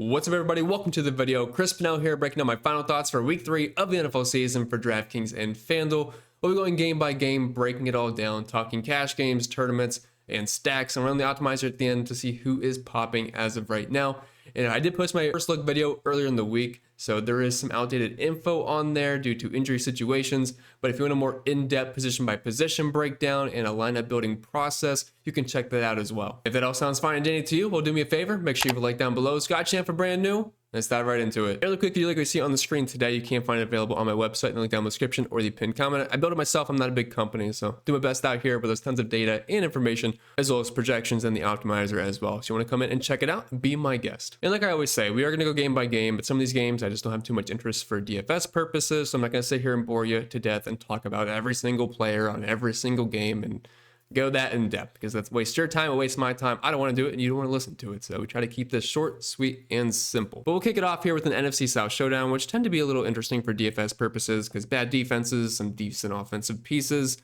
What's up, everybody? Welcome to the video. Chris Pennell here, breaking down my final thoughts for week 3 of the NFL season for DraftKings and FanDuel. We'll be going game by game, breaking it all down, talking cash games, tournaments, and stacks, and run the optimizer at the end to see who is popping as of right now. And I did post my first look video earlier in the week, so there is some outdated info on there due to injury situations. But if you want a more in-depth position by position breakdown and a lineup building process, you can check that out as well. If that all sounds fine and dandy to you, well, do me a favor, make sure you leave a like down below. Scott Champ for brand new. Let's dive right into it. Really quickly, like we see on the screen today, you can find it available on my website in the link down in the description or the pinned comment. I built it myself. I'm not a big company, so do my best out here, but there's tons of data and information, as well as projections and the optimizer as well. So you want to come in and check it out, be my guest. And like I always say, we are going to go game by game, but some of these games, I just don't have too much interest for DFS purposes, so I'm not going to sit here and bore you to death and talk about every single player on every single game and go that in depth, because that's waste your time, it wastes my time. I don't want to do it and you don't want to listen to it. So we try to keep this short, sweet, and simple. But we'll kick it off here with an NFC South showdown, which tend to be a little interesting for DFS purposes because bad defenses, some decent offensive pieces.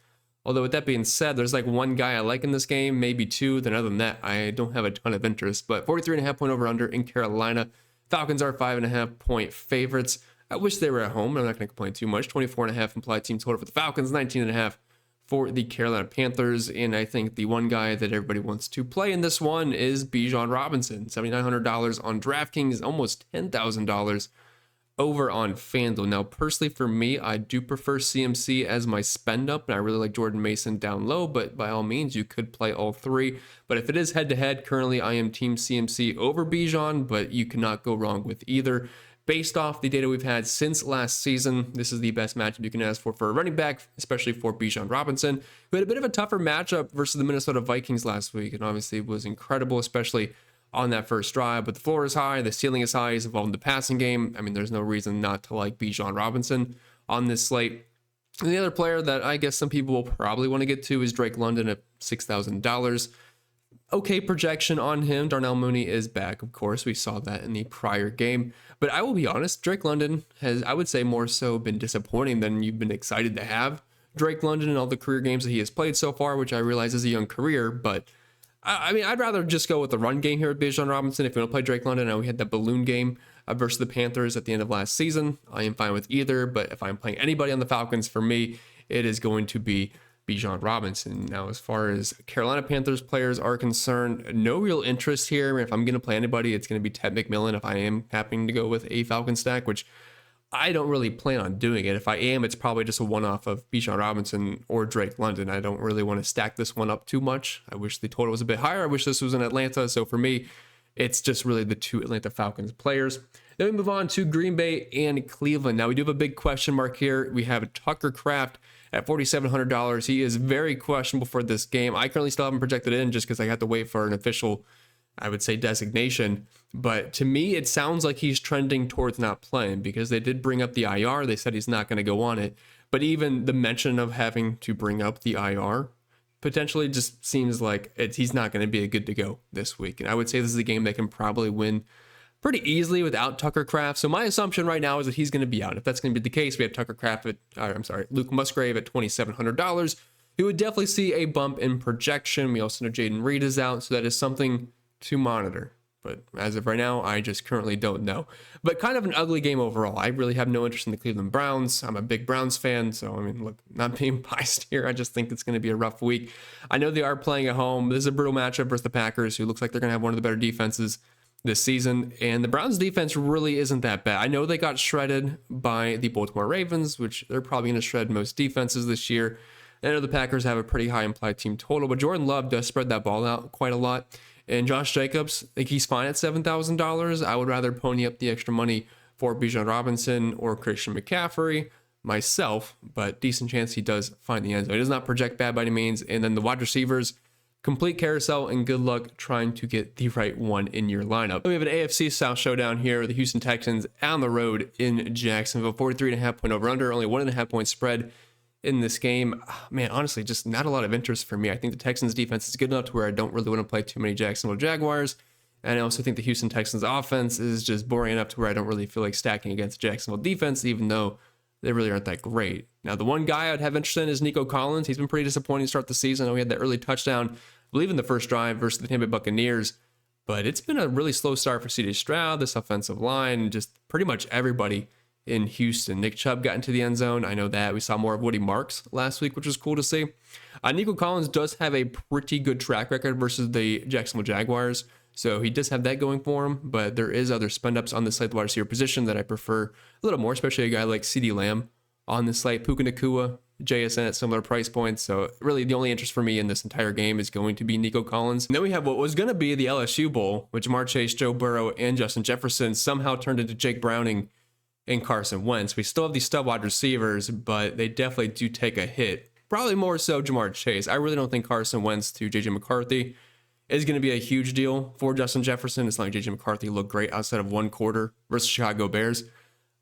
Although with that being said, there's like one guy I like in this game, maybe two. Then other than that, I don't have a ton of interest. But 43.5 point over under in Carolina. Falcons are 5.5 point favorites. I wish they were at home, but I'm not going to complain too much. 24.5 implied team total for the Falcons, 19.5 for the Carolina Panthers. And I think the one guy that everybody wants to play in this one is Bijan Robinson. $7,900 on DraftKings, almost $10,000 over on FanDuel. Now, personally for me, I do prefer CMC as my spend up, and I really like Jordan Mason down low, but by all means, you could play all three. But if it is head-to-head, currently I am team CMC over Bijan, but you cannot go wrong with either. Based off the data we've had since last season, this is the best matchup you can ask for a running back, especially for Bijan Robinson, who had a bit of a tougher matchup versus the Minnesota Vikings last week, and obviously was incredible, especially on that first drive. But the floor is high, the ceiling is high, he's involved in the passing game. I mean, there's no reason not to like Bijan Robinson on this slate. And the other player that I guess some people will probably want to get to is Drake London at $6,000. Okay projection on him. Darnell Mooney is back, of course. We saw that in the prior game. But I will be honest, Drake London has, I would say, more so been disappointing than you've been excited to have Drake London in all the career games that he has played so far, which I realize is a young career. But I mean, I'd rather just go with the run game here with Bijan Robinson. If you want to play Drake London, now we had that balloon game versus the Panthers at the end of last season. I am fine with either. But if I'm playing anybody on the Falcons, for me, it is going to be Bijan Robinson. Now, as far as Carolina Panthers players are concerned, no real interest here. If I'm going to play anybody, it's going to be Ted McMillan if I am happening to go with a Falcon stack, which I don't really plan on doing it. If I am, it's probably just a one-off of Bijan Robinson or Drake London. I don't really want to stack this one up too much. I wish the total was a bit higher. I wish this was in Atlanta. So for me, it's just really the two Atlanta Falcons players. Then we move on to Green Bay and Cleveland. Now, we do have a big question mark here. We have Tucker Kraft at $4,700. He is very questionable for this game. I currently still haven't projected in just because I have to wait for an official, I would say, designation. But to me, it sounds like he's trending towards not playing because they did bring up the IR. They said he's not going to go on it. But even the mention of having to bring up the IR potentially just seems like he's not going to be a good to go this week. And I would say this is a game they can probably win pretty easily without Tucker Kraft. So my assumption right now is that he's going to be out. If that's going to be the case, we have Tucker Kraft at, Luke Musgrave at $2,700. He would definitely see a bump in projection. We also know Jaden Reed is out, so that is something to monitor. But as of right now, I just currently don't know. But kind of an ugly game overall. I really have no interest in the Cleveland Browns. I'm a big Browns fan, so I mean, look, not being biased here. I just think it's going to be a rough week. I know they are playing at home. This is a brutal matchup versus the Packers, who looks like they're going to have one of the better defenses this season, and the Browns defense really isn't that bad. I know they got shredded by the Baltimore Ravens, which they're probably going to shred most defenses this year. I know the Packers have a pretty high implied team total, but Jordan Love does spread that ball out quite a lot. And Josh Jacobs, like, he's fine at $7,000. I would rather pony up the extra money for Bijan Robinson or Christian McCaffrey myself, but decent chance he does find the end zone. He does not project bad by any means. And then the wide receivers, complete carousel and good luck trying to get the right one in your lineup. We have an AFC South showdown here. The Houston Texans on the road in Jacksonville. 43.5 point over under, only 1.5 point spread in this game. Man, honestly, just not a lot of interest for me. I think the Texans defense is good enough to where I don't really want to play too many Jacksonville Jaguars. And I also think the Houston Texans offense is just boring enough to where I don't really feel like stacking against Jacksonville defense, even though they really aren't that great. Now, the one guy I'd have interest in is Nico Collins. He's been pretty disappointing to start the season. I know he had that early touchdown, I believe, in the first drive versus the Tampa Bay Buccaneers. But it's been a really slow start for CJ Stroud, this offensive line, and just pretty much everybody in Houston. Nick Chubb got into the end zone. I know that. We saw more of Woody Marks last week, which was cool to see. Nico Collins does have a pretty good track record versus the Jacksonville Jaguars, so he does have that going for him, but there is other spend-ups on the slate, the wide receiver position, that I prefer a little more, especially a guy like CeeDee Lamb on the slate. Puka Nacua, JSN at similar price points, so really the only interest for me in this entire game is going to be Nico Collins. And then we have what was going to be the LSU Bowl, which Jamar Chase, Joe Burrow, and Justin Jefferson somehow turned into Jake Browning and Carson Wentz. We still have these stud wide receivers, but they definitely do take a hit. Probably more so Jamar Chase. I really don't think Carson Wentz to JJ McCarthy is going to be a huge deal for Justin Jefferson. It's not like JJ McCarthy looked great outside of one quarter versus Chicago Bears.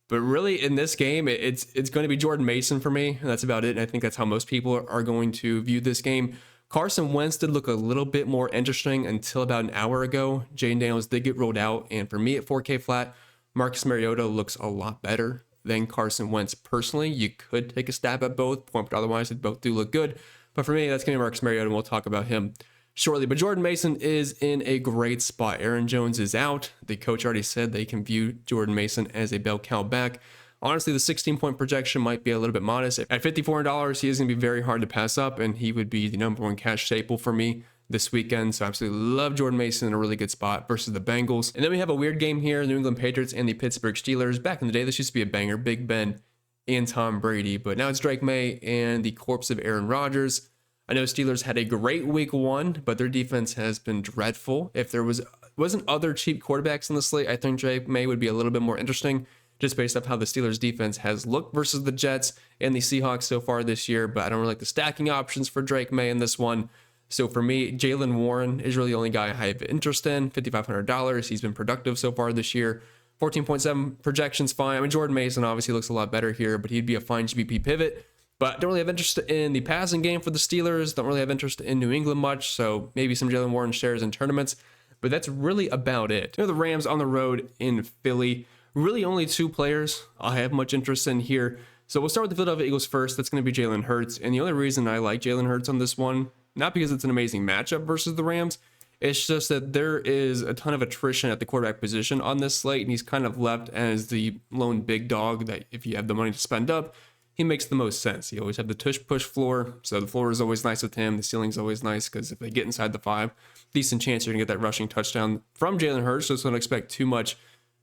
But really, in this game, it's going to be Jordan Mason for me, and that's about it. And I think that's how most people are going to view this game. Carson Wentz did look a little bit more interesting until about an hour ago. Jaden Daniels did get rolled out, and for me at 4K flat, Marcus Mariota looks a lot better than Carson Wentz. Personally, you could take a stab at both, but otherwise they both do look good. But for me, that's going to be Marcus Mariota, and we'll talk about him shortly. But Jordan Mason is in a great spot. Aaron Jones is out. The coach already said they can view Jordan Mason as a bell cow back. Honestly, the 16-point projection might be a little bit modest. At $5,400, he is going to be very hard to pass up, and he would be the number one cash staple for me this weekend. So I absolutely love Jordan Mason in a really good spot versus the Bengals. And then we have a weird game here, New England Patriots and the Pittsburgh Steelers. Back in the day, this used to be a banger, Big Ben and Tom Brady, but now it's Drake May and the corpse of Aaron Rodgers. I know Steelers had a great week 1, but their defense has been dreadful. If there wasn't other cheap quarterbacks in the slate, I think Drake May would be a little bit more interesting, just based off how the Steelers defense has looked versus the Jets and the Seahawks so far this year. But I don't really like the stacking options for Drake May in this one. So for me, Jaylen Warren is really the only guy I have interest in. $5,500. He's been productive so far this year. 14.7 projections fine. I mean, Jordan Mason obviously looks a lot better here, but he'd be a fine GBP pivot. But don't really have interest in the passing game for the Steelers. Don't really have interest in New England much. So maybe some Jaylen Warren shares in tournaments. But that's really about it. The Rams on the road in Philly. Really only 2 players I have much interest in here. So we'll start with the Philadelphia Eagles first. That's going to be Jalen Hurts. And the only reason I like Jalen Hurts on this one, not because it's an amazing matchup versus the Rams, it's just that there is a ton of attrition at the quarterback position on this slate, and he's kind of left as the lone big dog that if you have the money to spend up, he makes the most sense. You always have the tush-push floor, so the floor is always nice with him. The ceiling's always nice because if they get inside the 5, decent chance you're going to get that rushing touchdown from Jalen Hurts, so don't expect too much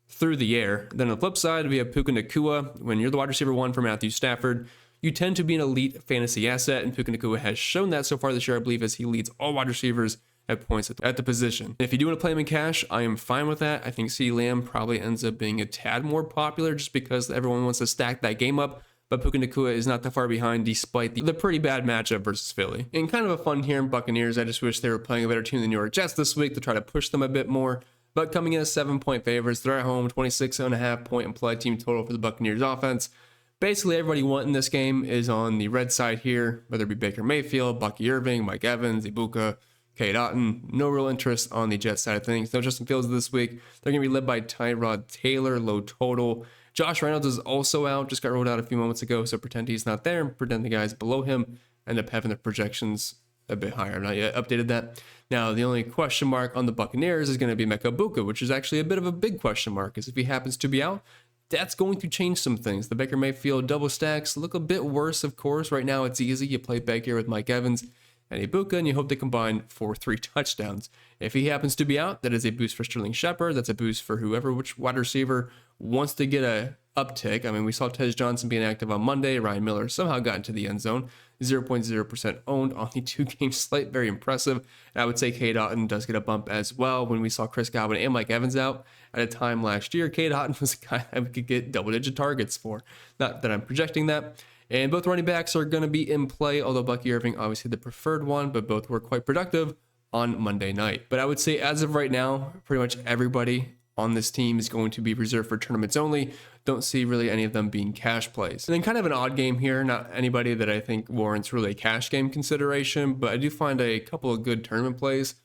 through the air. Then on the flip side, we have Puka Nacua. When you're the wide receiver 1 for Matthew Stafford, you tend to be an elite fantasy asset, and Puka Nacua has shown that so far this year, I believe, as he leads all wide receivers at points at the position. If you do want to play him in cash, I am fine with that. I think CeeDee Lamb probably ends up being a tad more popular just because everyone wants to stack that game up, but Puka Nacua is not that far behind despite the pretty bad matchup versus Philly. And kind of a fun here in Buccaneers, I just wish they were playing a better team than the New York Jets this week to try to push them a bit more. But coming in as 7-point favorites, they're at home, 26.5 point implied team total for the Buccaneers offense. Basically, everybody wanting this game is on the red side here, whether it be Baker Mayfield, Bucky Irving, Mike Evans, Ibuka, Cade Otton. No real interest on the Jets side of things. No Justin Fields this week. They're going to be led by Tyrod Taylor, low total. Josh Reynolds is also out, just got rolled out a few moments ago, so pretend he's not there. Pretend the guys below him end up having their projections a bit higher. I've not yet updated that. Now, the only question mark on the Buccaneers is going to be Mecca Ibuka, which is actually a bit of a big question mark, because if he happens to be out, that's going to change some things. The Baker Mayfield double stacks look a bit worse, of course. Right now, it's easy. You play Baker with Mike Evans and Ibuka, and you hope they combine for 3 touchdowns. If he happens to be out, that is a boost for Sterling Shepard. That's a boost for which wide receiver wants to get a uptick. I mean, we saw Tej Johnson being active on Monday. Ryan Miller somehow got into the end zone. 0.0% owned on the 2-game slate. Very impressive. And I would say Cade Otton does get a bump as well. When we saw Chris Godwin and Mike Evans out at a time last year, Cade Otton was a guy that we could get double-digit targets for. Not that I'm projecting that. And both running backs are going to be in play, although Bucky Irving obviously the preferred one, but both were quite productive on Monday night. But I would say as of right now, pretty much everybody on this team is going to be reserved for tournaments only. Don't see really any of them being cash plays. And then kind of an odd game here, not anybody that I think warrants really a cash game consideration, but I do find a couple of good tournament plays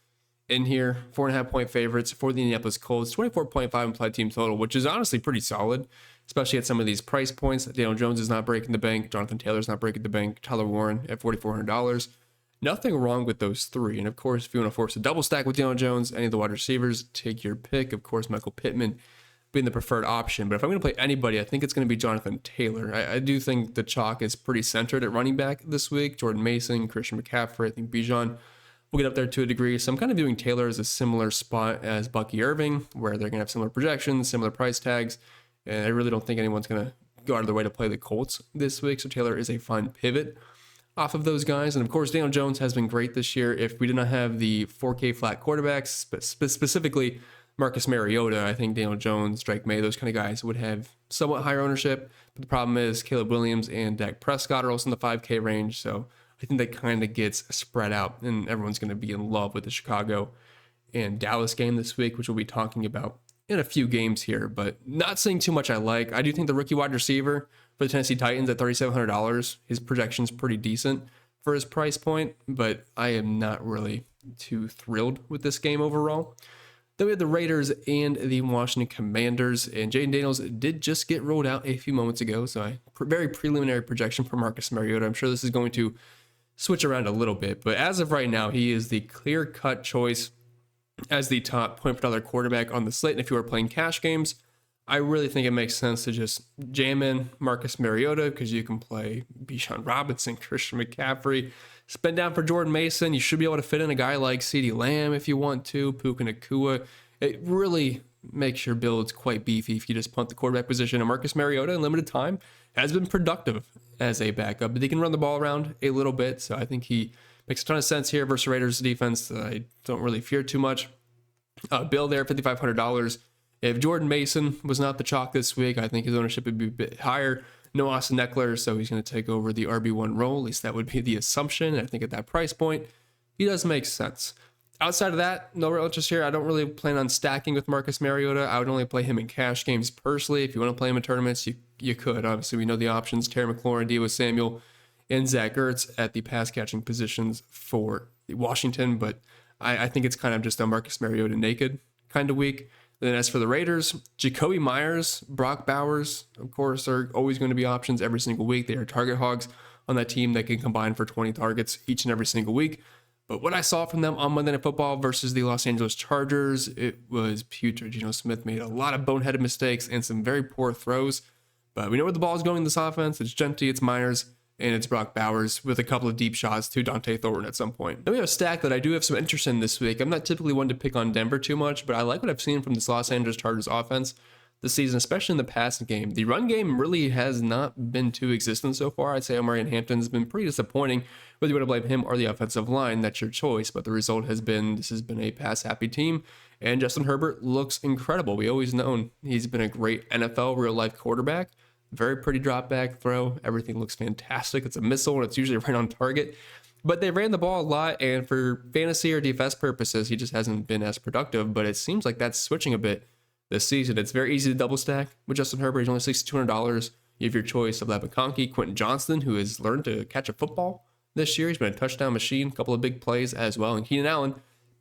in here. 4.5 point favorites for the Indianapolis Colts, 24.5 implied team total, which is honestly pretty solid, especially at some of these price points. Daniel Jones is not breaking the bank. Jonathan Taylor's not breaking the bank. Tyler Warren at $4,400. Nothing wrong with those three. And of course, if you want to force a double stack with Daniel Jones, any of the wide receivers, take your pick. Of course, Michael Pittman being the preferred option. But if I'm going to play anybody, I think it's going to be Jonathan Taylor. I do think the chalk is pretty centered at running back this week. Jordan Mason, Christian McCaffrey, I think Bijan will get up there to a degree. So I'm kind of viewing Taylor as a similar spot as Bucky Irving, where they're going to have similar projections, similar price tags. And I really don't think anyone's going to go out of their way to play the Colts this week. So Taylor is a fine pivot off of those guys. And of course, Daniel Jones has been great this year. If we did not have the 4K flat quarterbacks, specifically Marcus Mariota, I think Daniel Jones, Drake May, those kind of guys would have somewhat higher ownership. But the problem is Caleb Williams and Dak Prescott are also in the 5K range. So I think that kind of gets spread out, and everyone's going to be in love with the Chicago and Dallas game this week, which we'll be talking about in a few games here, but not seeing too much I like. I do think the rookie wide receiver for the Tennessee Titans at $3,700, his projection's pretty decent for his price point, but I am not really too thrilled with this game overall. Then we have the Raiders and the Washington Commanders, and Jaden Daniels did just get rolled out a few moments ago, so very preliminary projection for Marcus Mariota. I'm sure this is going to switch around a little bit, but as of right now, he is the clear-cut choice as the top point per dollar quarterback on the slate. And if you are playing cash games, I really think it makes sense to just jam in Marcus Mariota because you can play Bijan Robinson, Christian McCaffrey, spend down for Jordan Mason. You should be able to fit in a guy like CeeDee Lamb if you want to, Puka Nacua. It really makes your builds quite beefy if you just punt the quarterback position. And Marcus Mariota in limited time has been productive as a backup, but he can run the ball around a little bit. So I think he makes a ton of sense here versus Raiders defense that I don't really fear too much. Bill there, $5,500. If Jordan Mason was not the chalk this week, I think his ownership would be a bit higher. No Austin Eckler, so he's going to take over the RB1 role. At least that would be the assumption. I think at that price point, he does make sense. Outside of that, no real interest here. I don't really plan on stacking with Marcus Mariota. I would only play him in cash games personally. If you want to play him in tournaments, you could. Obviously, we know the options. Terry McLaurin, Deebo Samuel, and Zach Ertz at the pass catching positions for Washington, but I think it's kind of just a Marcus Mariota naked kind of week. Then as for the Raiders, Jacoby Myers, Brock Bowers, of course, are always going to be options every single week. They are target hogs on that team that can combine for 20 targets each and every single week. But what I saw from them on Monday Night Football versus the Los Angeles Chargers, it was putrid. Geno Smith made a lot of boneheaded mistakes and some very poor throws. But we know where the ball is going in this offense. It's Genty, it's Myers, and it's Brock Bowers with a couple of deep shots to Dante Thornton at some point. Then we have a stack that I do have some interest in this week. I'm not typically one to pick on Denver too much, but I like what I've seen from this Los Angeles Chargers offense this season, especially in the passing game. The run game really has not been too existent so far. I'd say Omarion Hampton's been pretty disappointing. Whether you want to blame him or the offensive line, that's your choice. But the result has been, this has been a pass-happy team, and Justin Herbert looks incredible. We always known he's been a great NFL real-life quarterback. Very pretty drop back throw. Everything looks fantastic. It's a missile and it's usually right on target. But they ran the ball a lot, and for fantasy or DFS purposes, he just hasn't been as productive. But it seems like that's switching a bit this season. It's very easy to double stack with Justin Herbert. He's only $6,200. You have your choice of Lavin Conkey, Quentin Johnston, who has learned to catch a football this year. He's been a touchdown machine, a couple of big plays as well. And Keenan Allen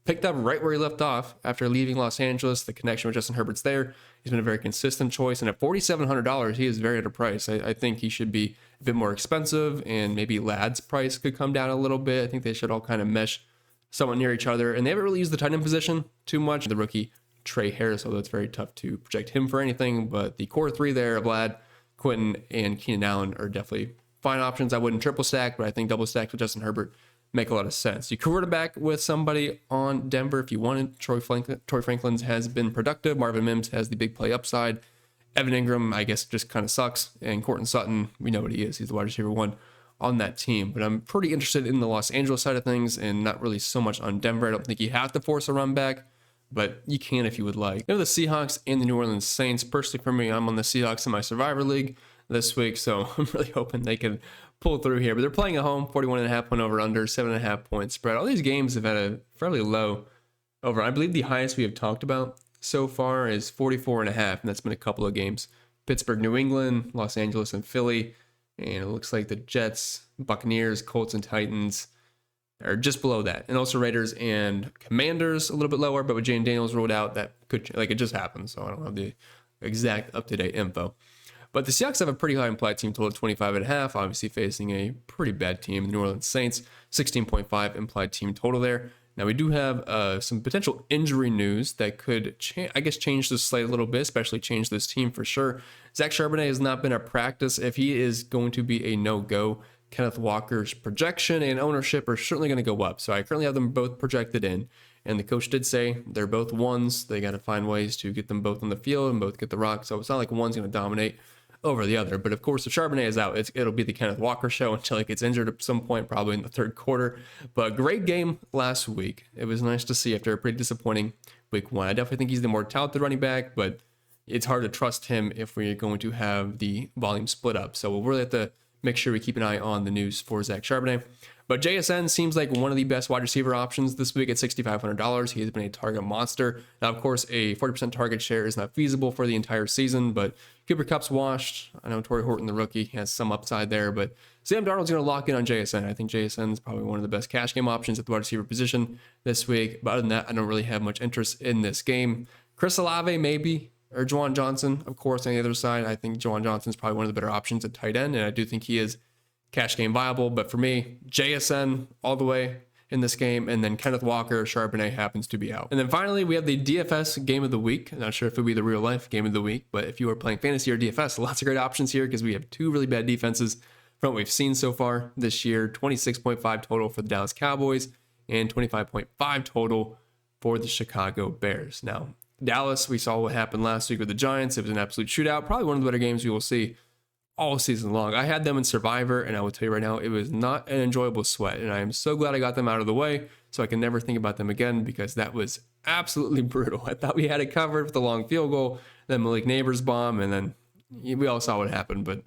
picked up right where he left off after leaving Los Angeles. The connection with Justin Herbert's there. He's been a very consistent choice. And at $4,700, he is very underpriced. I think he should be a bit more expensive, and maybe Ladd's price could come down a little bit. I think they should all kind of mesh somewhat near each other. And they haven't really used the tight end position too much. The rookie Trey Harris, although it's very tough to project him for anything. But the core three there of Ladd, Quentin, and Keenan Allen are definitely fine options. I wouldn't triple stack, but I think double stack with Justin Herbert make a lot of sense. You could run it back with somebody on Denver if you wanted. Troy Franklin's has been productive. Marvin Mims has the big play upside. Evan Ingram, I guess, just kind of sucks. And Courtland Sutton, we know what he is. He's the wide receiver one on that team. But I'm pretty interested in the Los Angeles side of things and not really so much on Denver. I don't think you have to force a run back, but you can if you would like. You know, the Seahawks and the New Orleans Saints. Personally, for me, I'm on the Seahawks in my Survivor League this week, so I'm really hoping they can pull through here. But they're playing at home, 41.5 point over under, 7.5 point spread. All these games have had a fairly low over. I believe the highest we have talked about so far is 44.5, and that's been a couple of games. Pittsburgh, New England, Los Angeles, and Philly. And it looks like the Jets, Buccaneers, Colts, and Titans are just below that. And also Raiders and Commanders a little bit lower, but with Jane Daniels ruled out, that could, like, it just happened. So I don't have the exact up-to-date info. But the Seahawks have a pretty high implied team total of 25.5, obviously facing a pretty bad team, the New Orleans Saints, 16.5 implied team total there. Now, we do have some potential injury news that could, change this slate a little bit, especially change this team for sure. Zach Charbonnet has not been at practice. If he is going to be a no-go, Kenneth Walker's projection and ownership are certainly going to go up. So I currently have them both projected in. And the coach did say they're both ones. They got to find ways to get them both on the field and both get the rock. So it's not like one's going to dominate over the other. But of course, if Charbonnet is out, it'll be the Kenneth Walker show until he gets injured at some point, probably in the third quarter. But great game last week. It was nice to see after a pretty disappointing week 1. I definitely think he's the more talented running back, but it's hard to trust him if we're going to have the volume split up. So we'll really have to make sure we keep an eye on the news for Zach Charbonnet. But JSN seems like one of the best wide receiver options this week at $6,500. He has been a target monster. Now, of course, a 40% target share is not feasible for the entire season, but Cooper Kupp's washed. I know Torrey Horton, the rookie, has some upside there, but Sam Darnold's going to lock in on JSN. I think JSN is probably one of the best cash game options at the wide receiver position this week. But other than that, I don't really have much interest in this game. Chris Olave, maybe, or Juwan Johnson, of course, on the other side. I think Juwan Johnson is probably one of the better options at tight end, and I do think he is cash game viable. But for me, JSN all the way in this game, and then Kenneth Walker, Charbonnet happens to be out. And then finally, we have the DFS game of the week. I'm not sure if it'll be the real life game of the week, but if you are playing fantasy or DFS, lots of great options here because we have two really bad defenses from what we've seen so far this year. 26.5 total for the Dallas Cowboys and 25.5 total for the Chicago Bears. Now, Dallas, we saw what happened last week with the Giants. It was an absolute shootout. Probably one of the better games we will see all season long. I had them in Survivor, and I will tell you right now, it was not an enjoyable sweat, and I am so glad I got them out of the way so I can never think about them again because that was absolutely brutal. I thought we had it covered with the long field goal, then Malik Neighbors bomb, and then we all saw what happened, but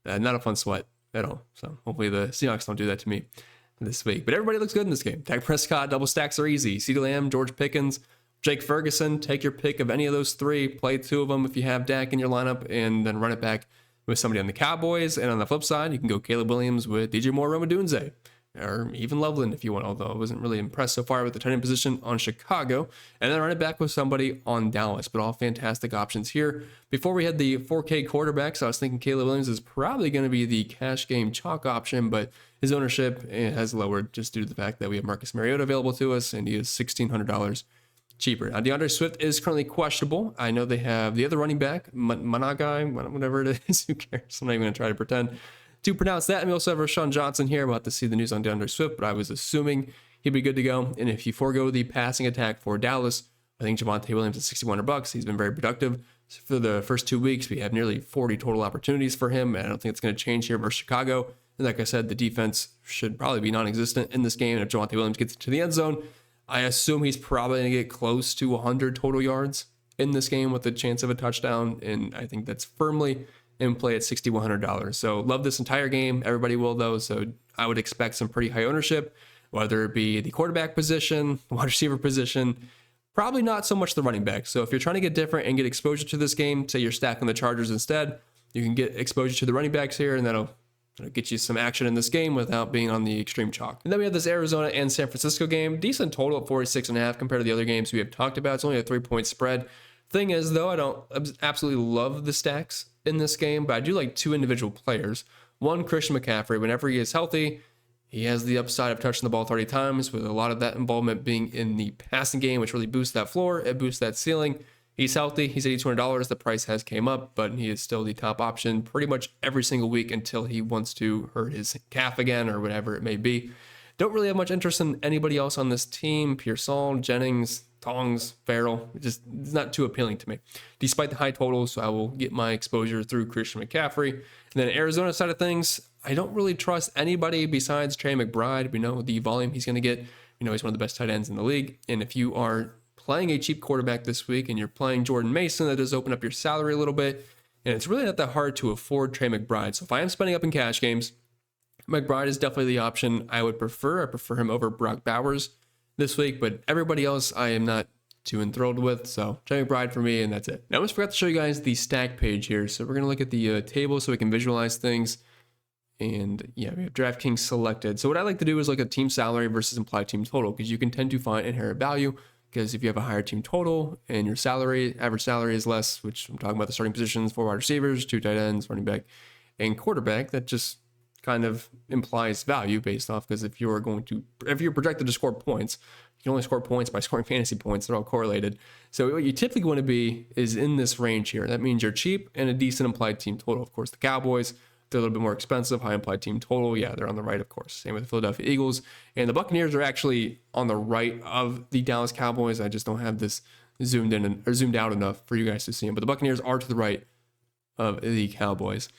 not a fun sweat at all. So hopefully the Seahawks don't do that to me this week. But everybody looks good in this game. Dak Prescott, double stacks are easy. CeeDee Lamb, George Pickens, Jake Ferguson, take your pick of any of those three. Play two of them if you have Dak in your lineup, and then run it back with somebody on the Cowboys. And on the flip side, you can go Caleb Williams with DJ Moore, Romadunze, or even Loveland if you want, although I wasn't really impressed so far with the tight end position on Chicago. And then run it back with somebody on Dallas. But all fantastic options here. Before we had the 4K quarterbacks, I was thinking Caleb Williams is probably going to be the cash game chalk option, but his ownership has lowered just due to the fact that we have Marcus Mariota available to us, and he is $1,600 cheaper. Now, DeAndre Swift is currently questionable. I know they have the other running back, Managai, whatever it is. Who cares? I'm not even going to try to pretend to pronounce that. And we also have Rashawn Johnson here. We'll have to see the news on DeAndre Swift, but I was assuming he'd be good to go. And if you forego the passing attack for Dallas, I think Javonte Williams at $6,100. He's been very productive. So for the first 2 weeks, we have nearly 40 total opportunities for him. And I don't think it's going to change here versus Chicago. And like I said, the defense should probably be non-existent in this game. And if Javonte Williams gets into the end zone, I assume he's probably going to get close to 100 total yards in this game with a chance of a touchdown. And I think that's firmly in play at $6,100. So love this entire game. Everybody will, though. So I would expect some pretty high ownership, whether it be the quarterback position, wide receiver position, probably not so much the running back. So if you're trying to get different and get exposure to this game, say you're stacking the Chargers instead, you can get exposure to the running backs here, and that'll get you some action in this game without being on the extreme chalk. And then we have this Arizona and San Francisco game. Decent total at 46.5 compared to the other games we have talked about. It's only a 3-point spread. Thing is, though, I don't absolutely love the stacks in this game, but I do like two individual players. One, Christian McCaffrey. Whenever he is healthy, he has the upside of touching the ball 30 times, with a lot of that involvement being in the passing game, which really boosts that floor. It boosts that ceiling. He's healthy. He's $8,200. The price has came up, but he is still the top option pretty much every single week until he wants to hurt his calf again or whatever it may be. Don't really have much interest in anybody else on this team. Pearsall, Jennings, Tongs, Farrell. It's not too appealing to me. Despite the high totals, so I will get my exposure through Christian McCaffrey. And then Arizona side of things, I don't really trust anybody besides Trey McBride. We know the volume he's going to get. We know he's one of the best tight ends in the league. And if you are playing a cheap quarterback this week and you're playing Jordan Mason, that does open up your salary a little bit. And it's really not that hard to afford Trey McBride. So if I am spending up in cash games, McBride is definitely the option I would prefer. I prefer him over Brock Bowers this week, but everybody else I am not too enthralled with. So Trey McBride for me, and that's it. Now I almost forgot to show you guys the stack page here. So we're going to look at the table so we can visualize things. And yeah, we have DraftKings selected. So what I like to do is look at team salary versus implied team total, because you can tend to find inherent value because if you have a higher team total and your average salary is less, which I'm talking about the starting positions, 4 wide receivers, 2 tight ends, running back, and quarterback, that just kind of implies value based off, because if you're projected to score points, you can only score points by scoring fantasy points. They're all correlated. So what you typically want to be is in this range here. That means you're cheap and a decent implied team total. Of course, the Cowboys, they're a little bit more expensive, high implied team total. Yeah, they're on the right, of course. Same with the Philadelphia Eagles. And the Buccaneers are actually on the right of the Dallas Cowboys. I just don't have this zoomed in or zoomed out enough for you guys to see them. But the Buccaneers are to the right of the Cowboys.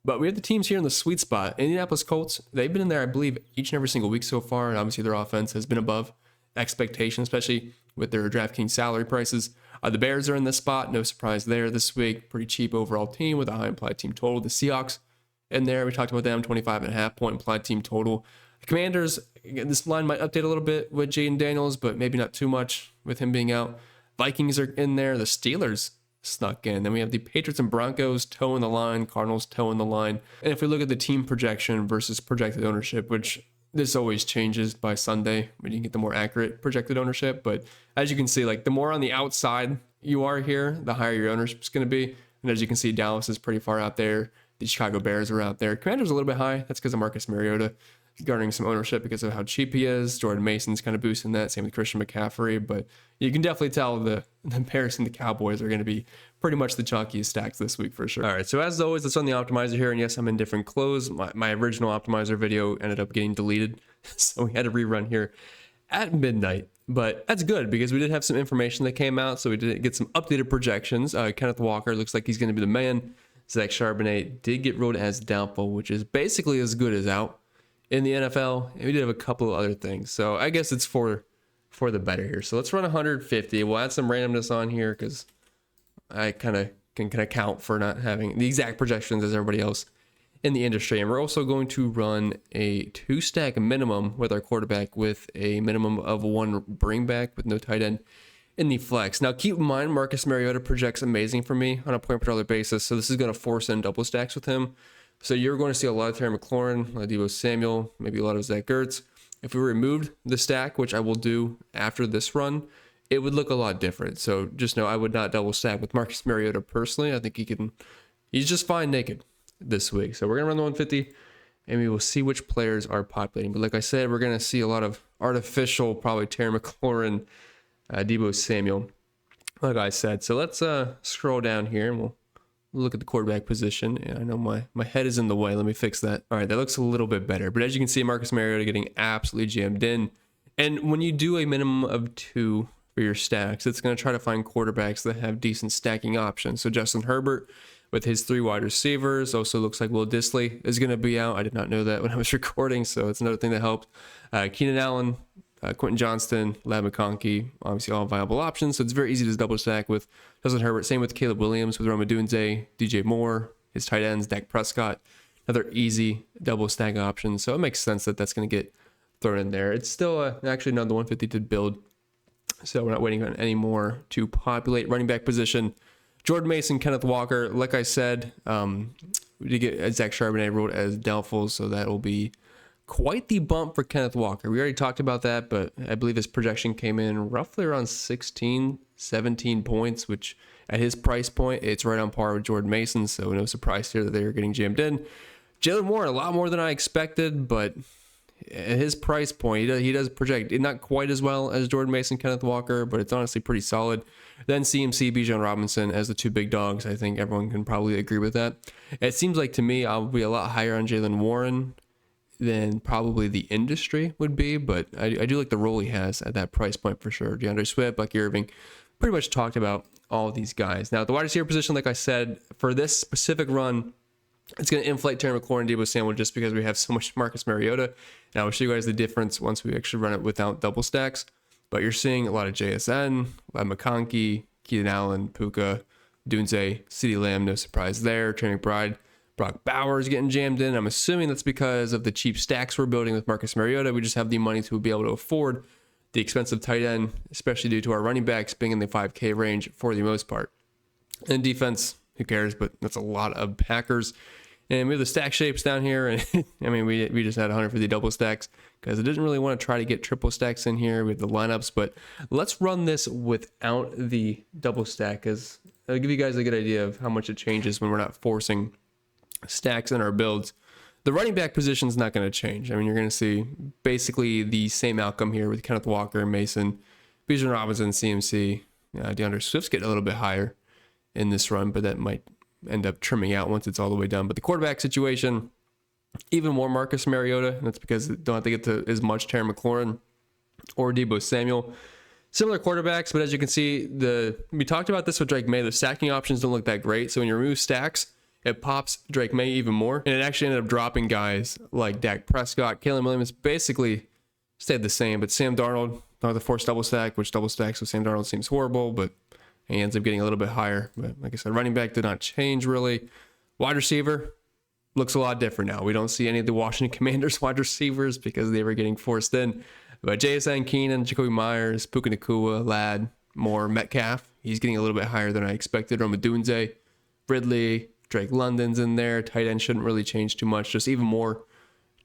But we have the teams here in the sweet spot. Indianapolis Colts, they've been in there, I believe, each and every single week so far. And obviously their offense has been above expectation, especially with their DraftKings salary prices. The Bears are in this spot. No surprise there this week. Pretty cheap overall team with a high implied team total. The Seahawks in there, we talked about them, 25.5 point implied team total. The Commanders, again, this line might update a little bit with Jaden Daniels, but maybe not too much with him being out. Vikings are in there. The Steelers snuck in. Then we have the Patriots and Broncos toeing the line, Cardinals toeing the line. And if we look at the team projection versus projected ownership, which this always changes by Sunday when you get the more accurate projected ownership. But as you can see, like the more on the outside you are here, the higher your ownership is going to be. And as you can see, Dallas is pretty far out there. The Chicago Bears are out there. Commanders a little bit high. That's because of Marcus Mariota garnering some ownership because of how cheap he is. Jordan Mason's kind of boosting that. Same with Christian McCaffrey. But you can definitely tell the Bears and the Cowboys are going to be pretty much the chalkiest stacks this week for sure. All right, so as always, let's run the optimizer here. And yes, I'm in different clothes. My original optimizer video ended up getting deleted. So we had to rerun here at midnight. But that's good because we did have some information that came out. So we did get some updated projections. Kenneth Walker looks like he's going to be the man. Zach Charbonnet did get ruled as doubtful, which is basically as good as out in the NFL. And we did have a couple of other things. So I guess it's for the better here. So let's run 150. We'll add some randomness on here because I kind of can account for not having the exact projections as everybody else in the industry. And we're also going to run a 2-stack minimum with our quarterback with a minimum of 1 bring back with no tight end in the flex. Now keep in mind, Marcus Mariota projects amazing for me on a point per dollar basis. So this is going to force in double stacks with him. So you're going to see a lot of Terry McLaurin, a lot of Deebo Samuel, maybe a lot of Zach Ertz. If we removed the stack, which I will do after this run, it would look a lot different. So just know I would not double stack with Marcus Mariota personally. I think he's just fine naked this week. So we're going to run the 150 and we will see which players are populating. But like I said, we're going to see a lot of artificial, probably Terry McLaurin, Deebo Samuel, like I said. So let's scroll down here and we'll look at the quarterback position. And I know my head is in the way. Let me fix that. All right, that looks a little bit better. But as you can see, Marcus Mariota getting absolutely jammed in. And when you do a minimum of 2 for your stacks, it's going to try to find quarterbacks that have decent stacking options. So Justin Herbert with his 3 wide receivers. Also looks like Will Dissly is going to be out. I did not know that when I was recording, so it's another thing that helped. Keenan Allen, Quentin Johnston, Ladd McConkey, obviously all viable options. So it's very easy to double stack with Justin Herbert. Same with Caleb Williams, with Roma Dunze, DJ Moore, his tight ends, Dak Prescott. Another easy double stack option. So it makes sense that that's going to get thrown in there. It's still actually another 150 to build. So we're not waiting on any more to populate running back position. Jordan Mason, Kenneth Walker, like I said, we did get Zach Charbonnet ruled as doubtful, so that will be quite the bump for Kenneth Walker. We already talked about that, but I believe his projection came in roughly around 16, 17 points, which at his price point, it's right on par with Jordan Mason, so no surprise here that they're getting jammed in. Jalen Warren, a lot more than I expected, but at his price point, he does project not quite as well as Jordan Mason, Kenneth Walker, but it's honestly pretty solid. Then CMC, Bijan Robinson as the 2 big dogs. I think everyone can probably agree with that. It seems like to me, I'll be a lot higher on Jalen Warren than probably the industry would be, but I do like the role he has at that price point for sure. DeAndre Swift, Bucky Irving, pretty much talked about all of these guys. Now, the wide receiver position, like I said, for this specific run, it's going to inflate Terry McLaurin and Deebo Samuel just because we have so much Marcus Mariota. Now, I'll show you guys the difference once we actually run it without double stacks. But you're seeing a lot of JSN, Ladd McConkey, Keenan Allen, Puka, Dunze, CeeDee Lamb, no surprise there. Trey McBride, Brock Bowers getting jammed in. I'm assuming that's because of the cheap stacks we're building with Marcus Mariota. We just have the money to be able to afford the expensive tight end, especially due to our running backs being in the 5K range for the most part. And defense, who cares? But that's a lot of Packers And we have the stack shapes down here. And I mean, we just had 150 double stacks because I didn't really want to try to get triple stacks in here with the lineups. But let's run this without the double stack, because it'll give you guys a good idea of how much it changes when we're not forcing stacks in our builds. The running back position is not going to change. I mean, you're going to see basically the same outcome here with Kenneth Walker, Mason, Bijan Robinson, CMC. DeAndre Swift's getting a little bit higher in this run, but that might end up trimming out once it's all the way done. But the quarterback situation, even more Marcus Mariota, and that's because they don't have to get to as much Terry McLaurin or Deebo Samuel. Similar quarterbacks, but as you can see, we talked about this with Drake May. The stacking options don't look that great. So when you remove stacks, it pops Drake May even more. And it actually ended up dropping guys like Dak Prescott, Caleb Williams, basically stayed the same. But Sam Darnold, not the forced double stack, which double stacks with Sam Darnold seems horrible, but he ends up getting a little bit higher. But like I said, running back did not change really. Wide receiver looks a lot different now. We don't see any of the Washington Commanders wide receivers because they were getting forced in. But JSN, Keenan, Jacoby Myers, Puka Nacua, Ladd, Moore, Metcalf. He's getting a little bit higher than I expected. Roma Dunze, Ridley, Drake London's in there. Tight end shouldn't really change too much. Just even more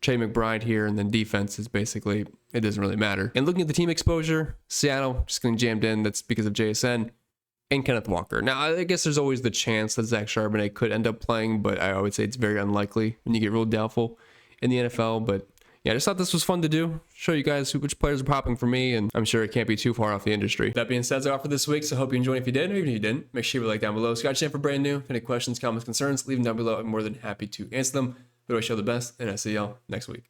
Trey McBride here, and then defense is basically, it doesn't really matter. And looking at the team exposure, Seattle just getting jammed in. That's because of JSN and Kenneth Walker. Now, I guess there's always the chance that Zach Charbonnet could end up playing, but I would say it's very unlikely when you get real doubtful in the NFL. But yeah, I just thought this was fun to do. Show you guys which players are popping for me, and I'm sure it can't be too far off the industry. That being said, that's all for this week, so I hope you enjoyed. If you did, or even if you didn't, make sure you like down below. Scotch Champ for brand new. If any questions, comments, concerns, leave them down below. I'm more than happy to answer them. But I wish you all the best, and I'll see y'all next week.